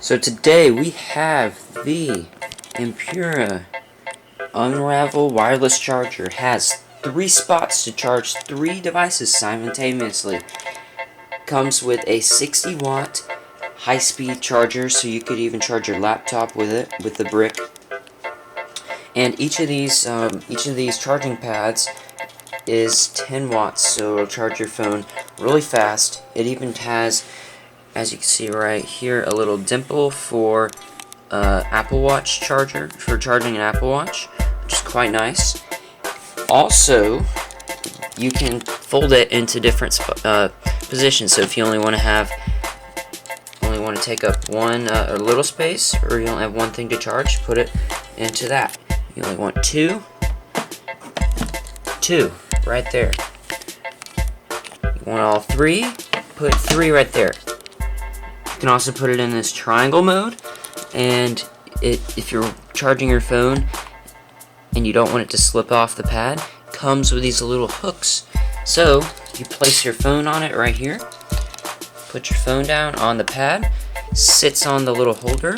So today we have the Impura UNRAVEL wireless charger. It has 3 spots to charge 3 devices simultaneously. Comes with a 60-watt high-speed charger, so you could even charge your laptop with it, with the brick. And each of these charging pads is 10 watts, so it'll charge your phone really fast. It even has, as you can see right here, a little dimple for Apple Watch charger, for charging an Apple Watch, which is quite nice. Also, you can fold it into different positions. So if you only want to take up one a little space, or you only have one thing to charge, put it into that. You only want two right there. You want all 3, put 3 right there. You can also put it in this triangle mode, and if you're charging your phone and you don't want it to slip off the pad, it comes with these little hooks. So you place your phone on it right here, put your phone down on the pad, sits on the little holder,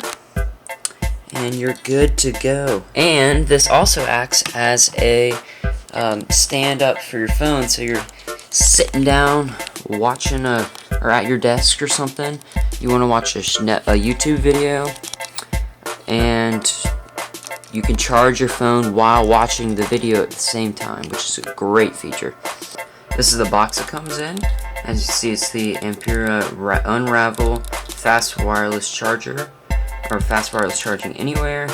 and you're good to go. And this also acts as a stand up for your phone, so you're sitting down watching or at your desk or something, you want to watch a YouTube video, and you can charge your phone while watching the video at the same time, which is a great feature. This is the box it comes in. As you see, it's the Impura UNRAVEL fast wireless charger, or fast wireless charging anywhere.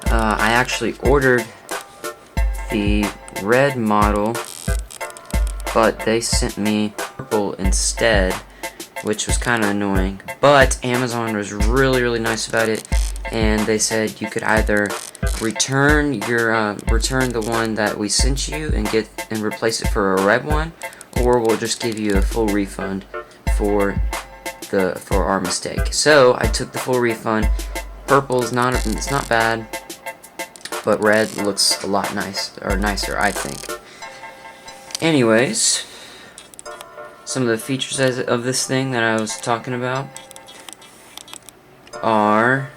I actually ordered the red model, but they sent me purple instead, which was kind of annoying. But Amazon was really nice about it, and they said you could either return the one that we sent you and replace it for a red one, or we'll just give you a full refund for our mistake. So I took the full refund. Purple is not bad, but red looks a lot nicer, I think. Anyways, some of the features of this thing that I was talking about are,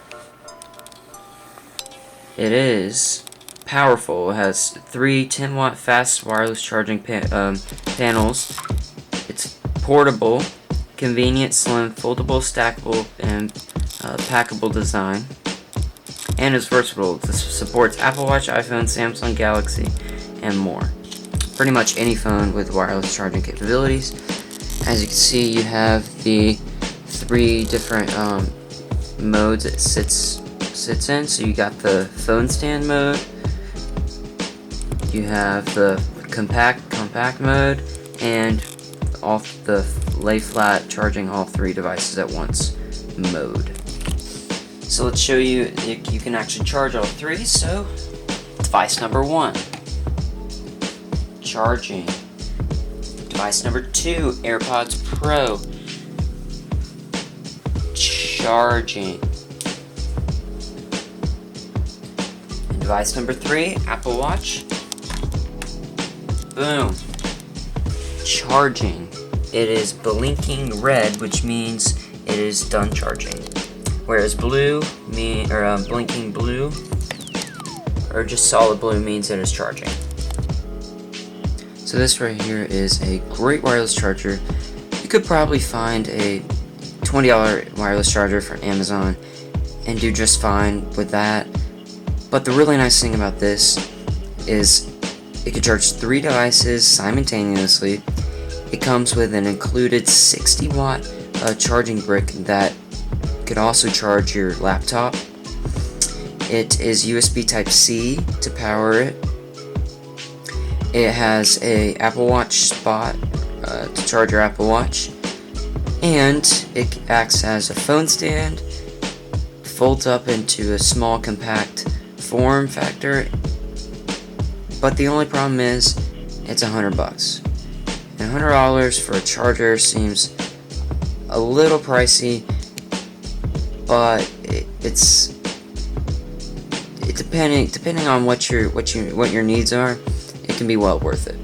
it is powerful. It has 3 10-watt fast wireless charging panels. It's portable, convenient, slim, foldable, stackable, and packable design. And it's versatile. This supports Apple Watch, iPhone, Samsung Galaxy, and more. Pretty much any phone with wireless charging capabilities. As you can see, you have the 3 different modes it sits in. So you got the phone stand mode, you have the compact mode, and off the lay flat charging all 3 devices at once mode. So let's show you you can actually charge all 3. So device number 1, charging. Device number 2, AirPods Pro, charging. And device number 3, Apple Watch, boom, charging. It is blinking red, which means it is done charging, whereas blinking blue, or just solid blue, means it is charging. So this right here is a great wireless charger. You could probably find a $20 wireless charger from Amazon and do just fine with that. But the really nice thing about this is it can charge 3 devices simultaneously. It comes with an included 60-watt charging brick that could also charge your laptop. It is USB Type-C to power it. It has a Apple Watch spot to charge your Apple Watch, and it acts as a phone stand, folds up into a small compact form factor. But the only problem is it's $100, and $100 for a charger seems a little pricey, but it's depending on what your needs are, it can be well worth it.